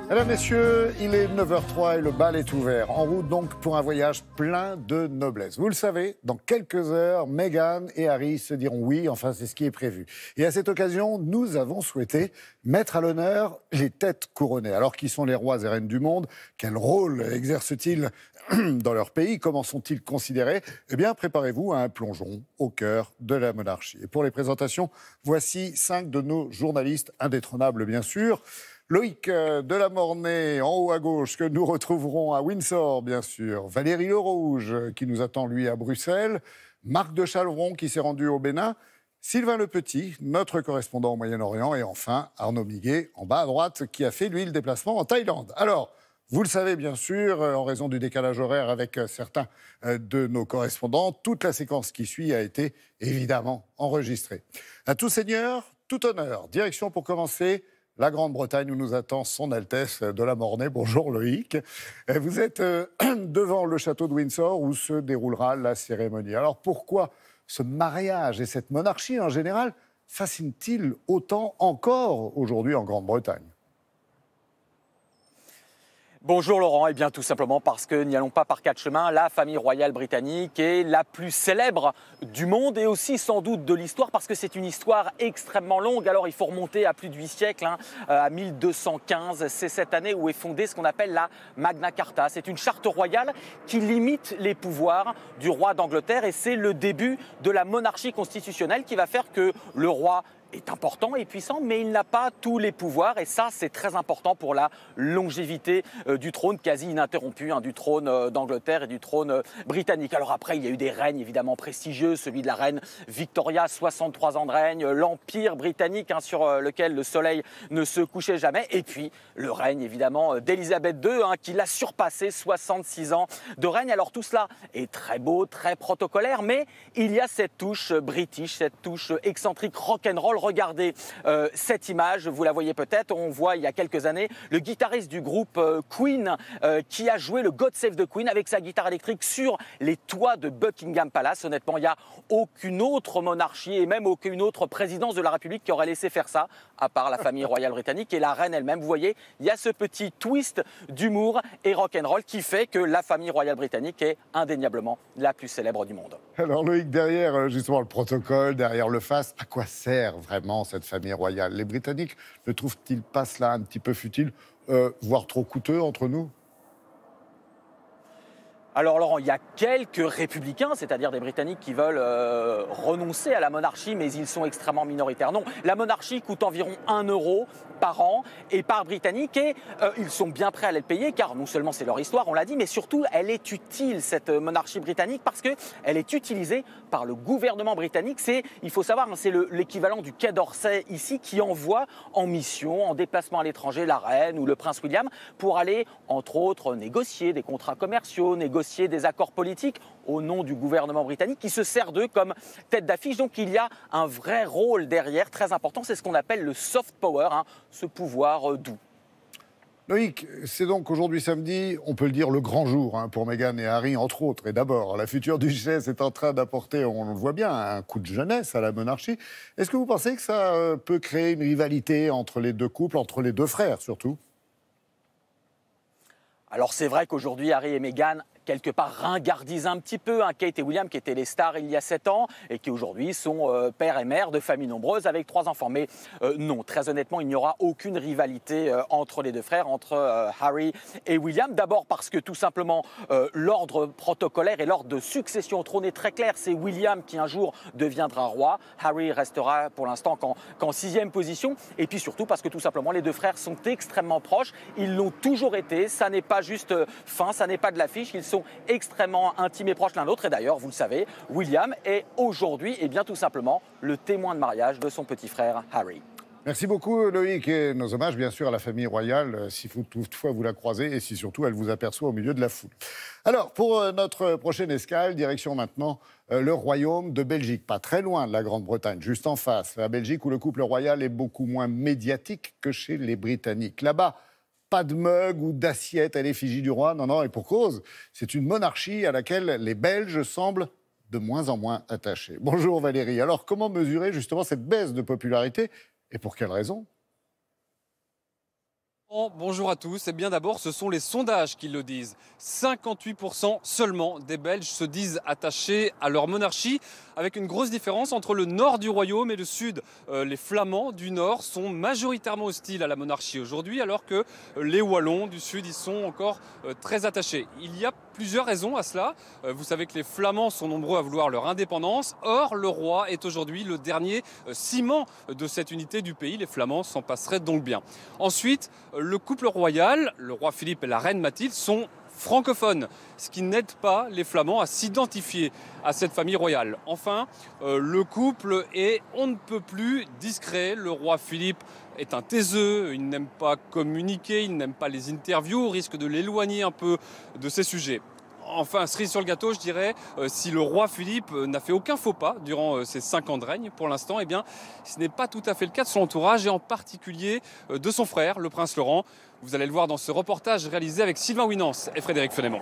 Mesdames, Messieurs, il est 9h03 et le bal est ouvert. En route donc pour un voyage plein de noblesse. Vous le savez, dans quelques heures, Meghan et Harry se diront oui, enfin c'est ce qui est prévu. Et à cette occasion, nous avons souhaité mettre à l'honneur les têtes couronnées. Alors qui sont les rois et reines du monde? Quel rôle exercent-ils dans leur pays? Comment sont-ils considérés? Eh bien, préparez-vous à un plongeon au cœur de la monarchie. Et pour les présentations, voici 5 de nos journalistes indétrônables, bien sûr. Loïc Delamornay, en haut à gauche, que nous retrouverons à Windsor, bien sûr. Valérie Lerouge, qui nous attend, lui, à Bruxelles. Marc de Chalvron, qui s'est rendu au Bénin. Sylvain Lepetit, notre correspondant au Moyen-Orient. Et enfin, Arnaud Miguet, en bas à droite, qui a fait, lui, le déplacement en Thaïlande. Alors, vous le savez, bien sûr, en raison du décalage horaire avec certains de nos correspondants, toute la séquence qui suit a été, évidemment, enregistrée. À tout seigneur, tout honneur. Direction, pour commencer, la Grande-Bretagne, où nous attend son Altesse de la Mornay. Bonjour Loïc. Vous êtes devant le château de Windsor où se déroulera la cérémonie. Alors pourquoi ce mariage et cette monarchie en général fascinent-ils autant encore aujourd'hui en Grande-Bretagne ? Bonjour Laurent, et bien tout simplement parce que n'y allons pas par quatre chemins, la famille royale britannique est la plus célèbre du monde et aussi sans doute de l'histoire parce que c'est une histoire extrêmement longue. Alors il faut remonter à plus de 8 siècles, à 1215, c'est cette année où est fondée ce qu'on appelle la Magna Carta. C'est une charte royale qui limite les pouvoirs du roi d'Angleterre et c'est le début de la monarchie constitutionnelle qui va faire que le roi est important et puissant, mais il n'a pas tous les pouvoirs et ça, c'est très important pour la longévité du trône quasi ininterrompu, du trône d'Angleterre et du trône britannique. Alors après, il y a eu des règnes évidemment prestigieux, celui de la reine Victoria, 63 ans de règne, l'empire britannique sur lequel le soleil ne se couchait jamais, et puis le règne évidemment d'Élisabeth II qui l'a surpassé, 66 ans de règne. Alors tout cela est très beau, très protocolaire, mais il y a cette touche british, cette touche excentrique, rock'n'roll. Regardez cette image, vous la voyez peut-être, on voit il y a quelques années le guitariste du groupe Queen qui a joué le God Save the Queen avec sa guitare électrique sur les toits de Buckingham Palace. Honnêtement, il n'y a aucune autre monarchie et même aucune autre présidence de la République qui aurait laissé faire ça, à part la famille royale britannique et la reine elle-même. Vous voyez, il y a ce petit twist d'humour et rock'n'roll qui fait que la famille royale britannique est indéniablement la plus célèbre du monde. Alors Loïc, derrière justement le protocole, derrière le faste, à quoi sert vraiment cette famille royale? Les Britanniques ne trouvent-ils pas cela un petit peu futile, voire trop coûteux entre nous? Alors Laurent, il y a quelques républicains, c'est-à-dire des Britanniques qui veulent renoncer à la monarchie, mais ils sont extrêmement minoritaires. Non, la monarchie coûte environ 1 euro par an et par Britannique et ils sont bien prêts à le payer car non seulement c'est leur histoire, on l'a dit, mais surtout elle est utile, cette monarchie britannique, parce qu'elle est utilisée par le gouvernement britannique. Il faut savoir, c'est l'équivalent du Quai d'Orsay ici qui envoie en mission, en déplacement à l'étranger, la reine ou le prince William pour aller, entre autres, négocier des contrats commerciaux, négocier des accords politiques au nom du gouvernement britannique qui se sert d'eux comme tête d'affiche. Donc il y a un vrai rôle derrière, très important, c'est ce qu'on appelle le soft power, ce pouvoir doux. Loïc, c'est donc aujourd'hui samedi, on peut le dire, le grand jour pour Meghan et Harry, entre autres. Et d'abord, la future duchesse est en train d'apporter, on le voit bien, un coup de jeunesse à la monarchie. Est-ce que vous pensez que ça peut créer une rivalité entre les deux couples, entre les deux frères surtout? Alors c'est vrai qu'aujourd'hui, Harry et Meghan quelque part ringardisent un petit peu Kate et William qui étaient les stars il y a 7 ans et qui aujourd'hui sont père et mère de familles nombreuses avec 3 enfants. Mais non, très honnêtement, il n'y aura aucune rivalité entre les deux frères, entre Harry et William. D'abord parce que tout simplement l'ordre protocolaire et l'ordre de succession au trône est très clair. C'est William qui un jour deviendra roi. Harry restera pour l'instant qu'en 6e position. Et puis surtout parce que tout simplement les deux frères sont extrêmement proches. Ils l'ont toujours été. Ça n'est pas juste fin, ça n'est pas de l'affiche. Ils sont extrêmement intimes et proches l'un de l'autre. Et d'ailleurs, vous le savez, William est aujourd'hui, et bien tout simplement, le témoin de mariage de son petit frère Harry. Merci beaucoup Loïc et nos hommages bien sûr à la famille royale, si toutefois vous la croisez et si surtout elle vous aperçoit au milieu de la foule. Alors pour notre prochaine escale, direction maintenant le royaume de Belgique, pas très loin de la Grande-Bretagne, juste en face. La Belgique où le couple royal est beaucoup moins médiatique que chez les Britanniques. Là-bas, Pas de mug ou d'assiette à l'effigie du roi. Non, non, et pour cause. C'est une monarchie à laquelle les Belges semblent de moins en moins attachés. Bonjour Valérie. Alors, comment mesurer justement cette baisse de popularité et pour quelles raisons ? Bonjour à tous. Eh bien d'abord, ce sont les sondages qui le disent. 58% seulement des Belges se disent attachés à leur monarchie, avec une grosse différence entre le nord du royaume et le sud. Les Flamands du nord sont majoritairement hostiles à la monarchie aujourd'hui, alors que les Wallons du sud y sont encore très attachés. Il y a plusieurs raisons à cela. Vous savez que les Flamands sont nombreux à vouloir leur indépendance. Or, le roi est aujourd'hui le dernier ciment de cette unité du pays. Les Flamands s'en passeraient donc bien. Ensuite, le couple royal, le roi Philippe et la reine Mathilde, sont francophones, ce qui n'aide pas les Flamands à s'identifier à cette famille royale. Enfin, le couple est on ne peut plus discret. Le roi Philippe est un taiseux, il n'aime pas communiquer, il n'aime pas les interviews, risque de l'éloigner un peu de ces sujets. Enfin, cerise sur le gâteau, je dirais, si le roi Philippe n'a fait aucun faux pas durant ses 5 ans de règne pour l'instant, eh bien, ce n'est pas tout à fait le cas de son entourage et en particulier de son frère, le prince Laurent. Vous allez le voir dans ce reportage réalisé avec Sylvain Winans et Frédéric Fenémont.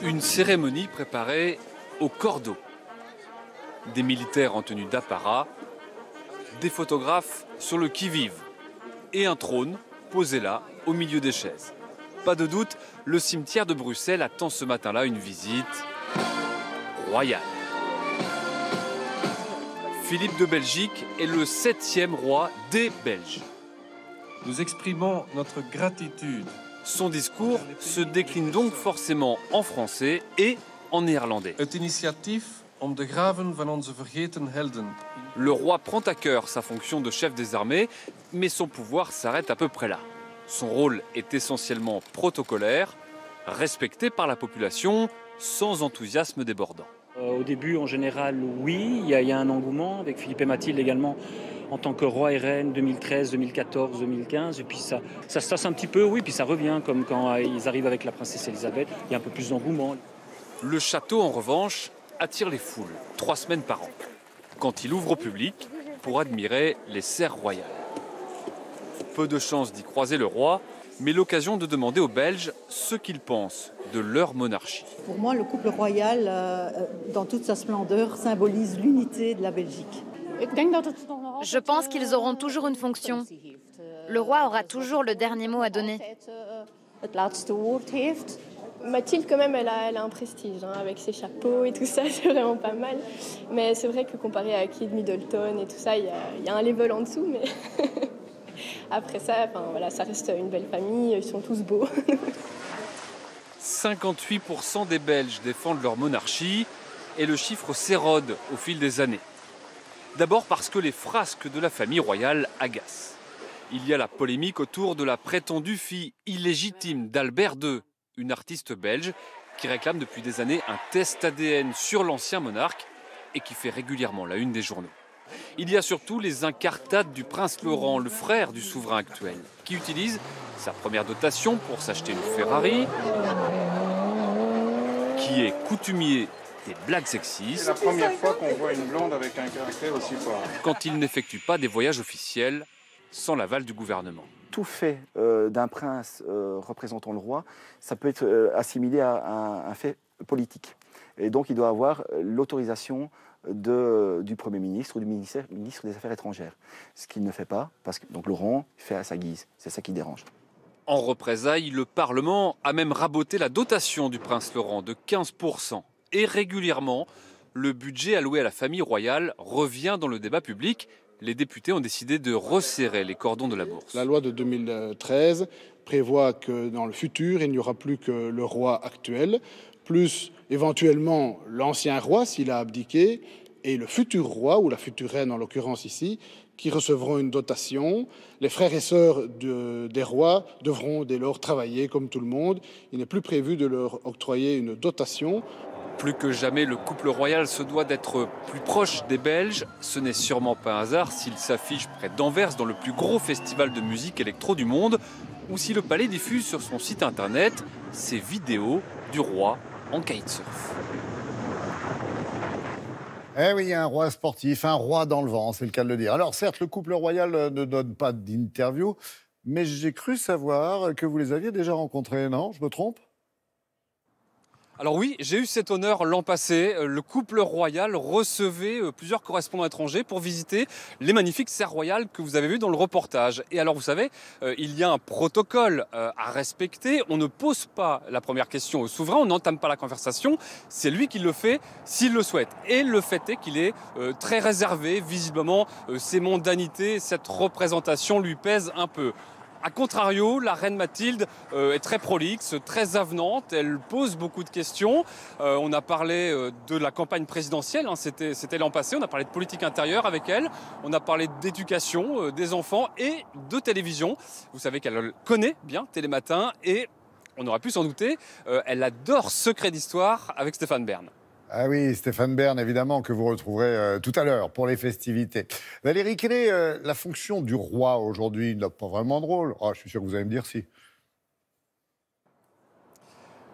Une cérémonie préparée au cordeau. Des militaires en tenue d'apparat, des photographes sur le qui-vive et un trône posé là, au milieu des chaises. Pas de doute, le cimetière de Bruxelles attend ce matin-là une visite royale. Philippe de Belgique est le 7e roi des Belges. Nous exprimons notre gratitude. Son discours se décline donc forcément en français et en néerlandais. Het initiatief om de graven van onze vergeten helden. Le roi prend à cœur sa fonction de chef des armées, mais son pouvoir s'arrête à peu près là. Son rôle est essentiellement protocolaire, respecté par la population, sans enthousiasme débordant. Au début, en général, oui, il y a un engouement, avec Philippe et Mathilde également, en tant que roi et reine 2013, 2014, 2015. Et puis ça se tasse un petit peu, oui, puis ça revient, comme quand ils arrivent avec la princesse Elisabeth, il y a un peu plus d'engouement. Le château, en revanche, attire les foules, 3 semaines par an, quand il ouvre au public pour admirer les serres royales. Peu de chance d'y croiser le roi, mais l'occasion de demander aux Belges ce qu'ils pensent de leur monarchie. Pour moi, le couple royal, dans toute sa splendeur, symbolise l'unité de la Belgique. Je pense qu'ils auront toujours une fonction. Le roi aura toujours le dernier mot à donner. Mathilde, quand même, elle a un prestige, hein, avec ses chapeaux et tout ça, c'est vraiment pas mal. Mais c'est vrai que comparé à Kate Middleton et tout ça, il y a un level en dessous, mais après ça, voilà, ça reste une belle famille, ils sont tous beaux. 58% des Belges défendent leur monarchie et le chiffre s'érode au fil des années. D'abord parce que les frasques de la famille royale agacent. Il y a la polémique autour de la prétendue fille illégitime d'Albert II, une artiste belge qui réclame depuis des années un test ADN sur l'ancien monarque et qui fait régulièrement la une des journaux. Il y a surtout les incartades du prince Laurent, le frère du souverain actuel, qui utilise sa première dotation pour s'acheter une Ferrari, qui est coutumier des blagues sexistes. C'est la première fois qu'on voit une blonde avec un caractère aussi fort. Quand il n'effectue pas des voyages officiels sans l'aval du gouvernement. Tout fait d'un prince représentant le roi, ça peut être assimilé à un fait politique. Et donc il doit avoir l'autorisation du Premier ministre ou du ministre des Affaires étrangères. Ce qu'il ne fait pas, parce que donc Laurent fait à sa guise. C'est ça qui dérange. En représailles, le Parlement a même raboté la dotation du prince Laurent de 15%. Et régulièrement, le budget alloué à la famille royale revient dans le débat public. Les députés ont décidé de resserrer les cordons de la bourse. La loi de 2013 prévoit que dans le futur, il n'y aura plus que le roi actuel, plus éventuellement l'ancien roi s'il a abdiqué, et le futur roi, ou la future reine en l'occurrence ici, qui recevront une dotation. Les frères et sœurs des rois devront dès lors travailler comme tout le monde. Il n'est plus prévu de leur octroyer une dotation. Plus que jamais, le couple royal se doit d'être plus proche des Belges. Ce n'est sûrement pas un hasard s'il s'affiche près d'Anvers dans le plus gros festival de musique électro du monde, ou si le palais diffuse sur son site internet ses vidéos du roi en kitesurf. Eh oui, un roi sportif, un roi dans le vent, c'est le cas de le dire. Alors certes, le couple royal ne donne pas d'interview, mais j'ai cru savoir que vous les aviez déjà rencontrés, non? Je me trompe? Alors oui, j'ai eu cet honneur l'an passé. Le couple royal recevait plusieurs correspondants étrangers pour visiter les magnifiques serres royales que vous avez vues dans le reportage. Et alors vous savez, il y a un protocole à respecter. On ne pose pas la première question au souverain, on n'entame pas la conversation. C'est lui qui le fait s'il le souhaite. Et le fait est qu'il est très réservé. Visiblement, ses mondanités, cette représentation lui pèse un peu. A contrario, la reine Mathilde est très prolixe, très avenante, elle pose beaucoup de questions. On a parlé de la campagne présidentielle, hein, c'était l'an passé, on a parlé de politique intérieure avec elle, on a parlé d'éducation des enfants et de télévision. Vous savez qu'elle connaît bien Télématin et, on aurait pu s'en douter, elle adore Secret d'Histoire avec Stéphane Bern. Ah oui, Stéphane Bern, évidemment, que vous retrouverez tout à l'heure pour les festivités. Valérie, quelle est la fonction du roi aujourd'hui? Il n'a pas vraiment de rôle. Oh, je suis sûr que vous allez me dire si.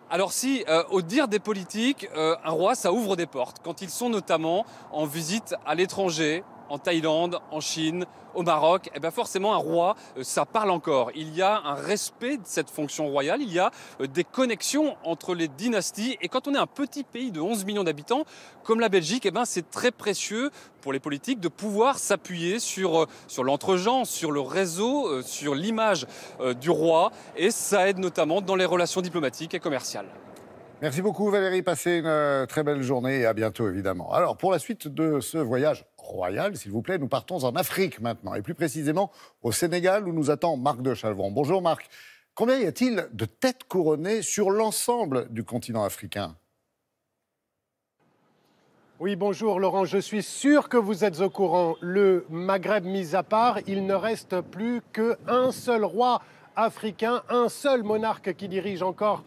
Alors si, au dire des politiques, un roi, ça ouvre des portes. Quand ils sont notamment en visite à l'étranger, en Thaïlande, en Chine, au Maroc, eh bien forcément un roi, ça parle encore. Il y a un respect de cette fonction royale, il y a des connexions entre les dynasties. Et quand on est un petit pays de 11 millions d'habitants, comme la Belgique, eh bien c'est très précieux pour les politiques de pouvoir s'appuyer sur l'entre-gens, sur le réseau, sur l'image du roi. Et ça aide notamment dans les relations diplomatiques et commerciales. Merci beaucoup Valérie, passez une très belle journée et à bientôt évidemment. Alors pour la suite de ce voyage royal, s'il vous plaît, nous partons en Afrique maintenant et plus précisément au Sénégal où nous attend Marc de Chalvron. Bonjour Marc, combien y a-t-il de têtes couronnées sur l'ensemble du continent africain? Oui, bonjour Laurent, je suis sûr que vous êtes au courant. Le Maghreb mis à part, il ne reste plus qu'un seul roi africain, un seul monarque qui dirige encore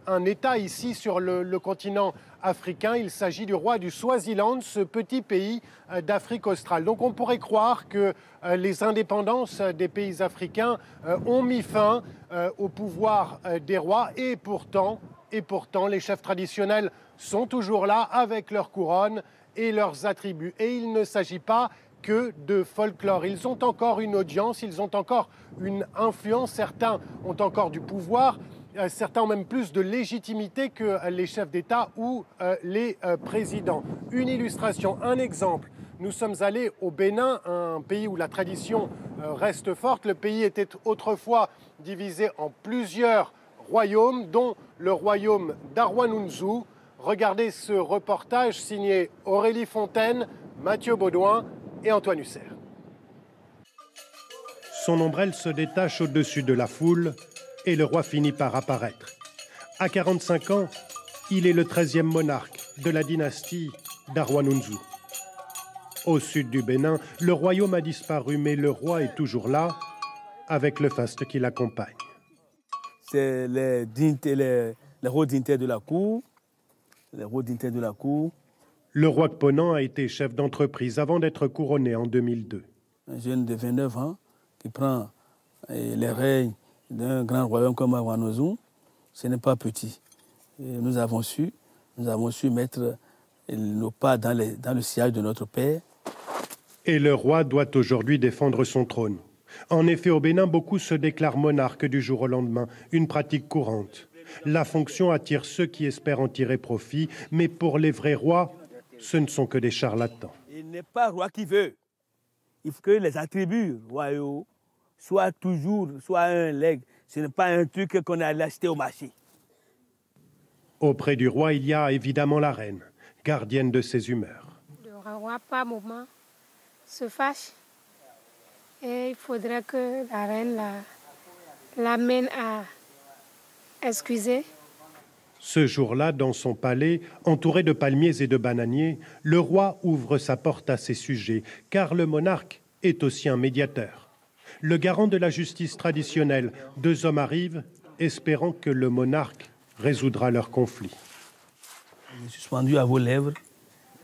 un État ici sur le continent africain. Il s'agit du roi du Swaziland, ce petit pays d'Afrique australe. Donc on pourrait croire que les indépendances des pays africains ont mis fin au pouvoir des rois et pourtant, les chefs traditionnels sont toujours là avec leur couronne et leurs attributs. Et il ne s'agit pas que de folklore. Ils ont encore une audience, ils ont encore une influence, certains ont encore du pouvoir, certains ont même plus de légitimité que les chefs d'État ou les présidents. Une illustration, un exemple. Nous sommes allés au Bénin, un pays où la tradition reste forte. Le pays était autrefois divisé en plusieurs royaumes, dont le royaume d'Arwanunzu. Regardez ce reportage signé Aurélie Fontaine, Mathieu Baudouin et Antoine Husser. Son ombrelle se détache au-dessus de la foule et le roi finit par apparaître. À 45 ans, il est le 13e monarque de la dynastie d'Arwanunzu. Au sud du Bénin, le royaume a disparu, mais le roi est toujours là, avec le faste qui l'accompagne. C'est les hauts dignitaires de la cour. Les hauts dignitaires de la cour. Le roi Kponan a été chef d'entreprise avant d'être couronné en 2002. Un jeune de 29 ans qui prend les règnes d'un grand royaume comme Arwanunzu, ce n'est pas petit. Et nous avons su mettre nos pas dans le sillage de notre père. Et le roi doit aujourd'hui défendre son trône. En effet, au Bénin, beaucoup se déclarent monarques du jour au lendemain, une pratique courante. La fonction attire ceux qui espèrent en tirer profit, mais pour les vrais rois, ce ne sont que des charlatans. Il n'est pas roi qui veut. Il faut que les attributs royaux soient un legs. Ce n'est pas un truc qu'on a acheté au marché. Auprès du roi, il y a évidemment la reine, gardienne de ses humeurs. Le roi, par moment, se fâche. Et il faudrait que la reine l'amène à excuser. Ce jour-là, dans son palais, entouré de palmiers et de bananiers, le roi ouvre sa porte à ses sujets, car le monarque est aussi un médiateur. Le garant de la justice traditionnelle, 2 hommes arrivent, espérant que le monarque résoudra leur conflit. Je suis suspendu à vos lèvres.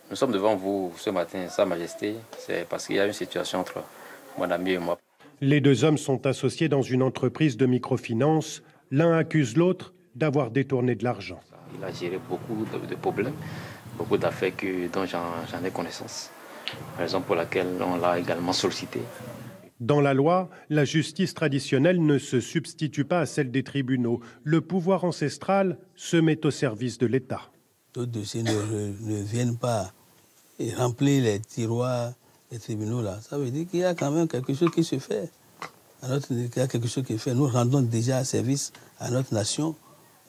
Nous sommes devant vous ce matin, Sa Majesté, c'est parce qu'il y a une situation entre mon ami et moi. Les 2 hommes sont associés dans une entreprise de microfinance. L'un accuse l'autre d'avoir détourné de l'argent. Il a géré beaucoup de problèmes beaucoup d'affaires dont j'en ai connaissance, raison pour laquelle on l'a également sollicité. Dans la loi, la justice traditionnelle ne se substitue pas à celle des tribunaux. Le pouvoir ancestral se met au service de l'État. D'autres dossiers ne viennent pas et remplir les tiroirs des tribunaux. Là. Ça veut dire qu'il y a quand même quelque chose qui se fait. Il y a quelque chose qui est fait. Nous rendons déjà service à notre nation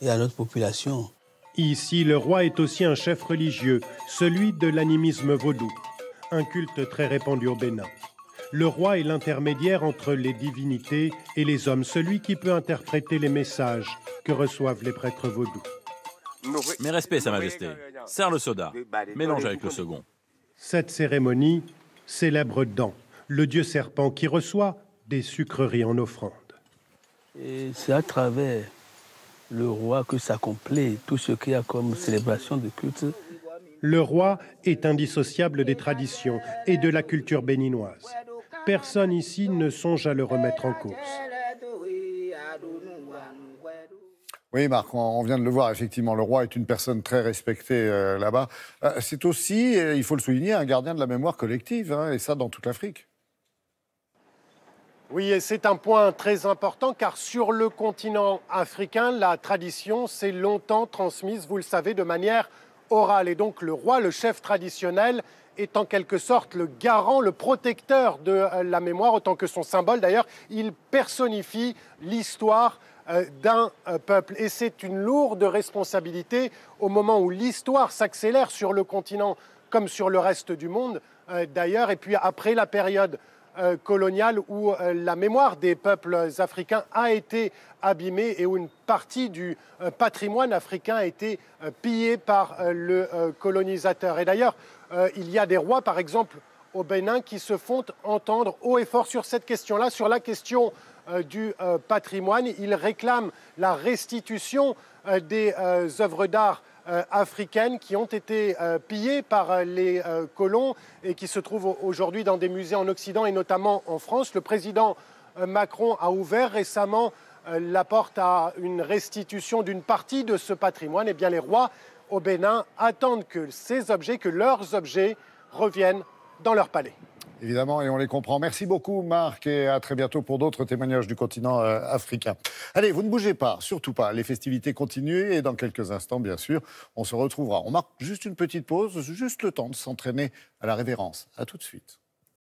et à notre population. Ici, le roi est aussi un chef religieux, celui de l'animisme vaudou, un culte très répandu au Bénin. Le roi est l'intermédiaire entre les divinités et les hommes, celui qui peut interpréter les messages que reçoivent les prêtres vaudous. Mes respects, Sa Majesté. Serre le soda. Mélange avec le second. Cette cérémonie célèbre Dan, le dieu serpent qui reçoit des sucreries en offrande. Et c'est à travers le roi que s'accomplit tout ce qu'il y a comme célébration de culte. Le roi est indissociable des traditions et de la culture béninoise. Personne ici ne songe à le remettre en cause. Oui, Marc, on vient de le voir, effectivement, le roi est une personne très respectée là-bas. C'est aussi, il faut le souligner, un gardien de la mémoire collective, hein, et ça dans toute l'Afrique. Oui, et c'est un point très important, car sur le continent africain, la tradition s'est longtemps transmise, vous le savez, de manière orale. Et donc le roi, le chef traditionnel, est en quelque sorte le garant, le protecteur de la mémoire, autant que son symbole. D'ailleurs, il personnifie l'histoire d'un peuple. Et c'est une lourde responsabilité au moment où l'histoire s'accélère sur le continent comme sur le reste du monde, d'ailleurs. Et puis après la période coloniale où la mémoire des peuples africains a été abîmée et où une partie du patrimoine africain a été pillée par le colonisateur. Et d'ailleurs, il y a des rois, par exemple, au Bénin, qui se font entendre haut et fort sur cette question-là, sur la question du patrimoine. Ils réclament la restitution des œuvres d'art africaines qui ont été pillées par les colons et qui se trouvent aujourd'hui dans des musées en Occident et notamment en France. Le président Macron a ouvert récemment la porte à une restitution d'une partie de ce patrimoine. Eh bien, les rois au Bénin attendent que ces objets, que leurs objets reviennent dans leur palais. Évidemment, et on les comprend. Merci beaucoup, Marc, et à très bientôt pour d'autres témoignages du continent africain. Allez, vous ne bougez pas, surtout pas. Les festivités continuent et dans quelques instants, bien sûr, on se retrouvera. On marque juste une petite pause, juste le temps de s'entraîner à la révérence. À tout de suite.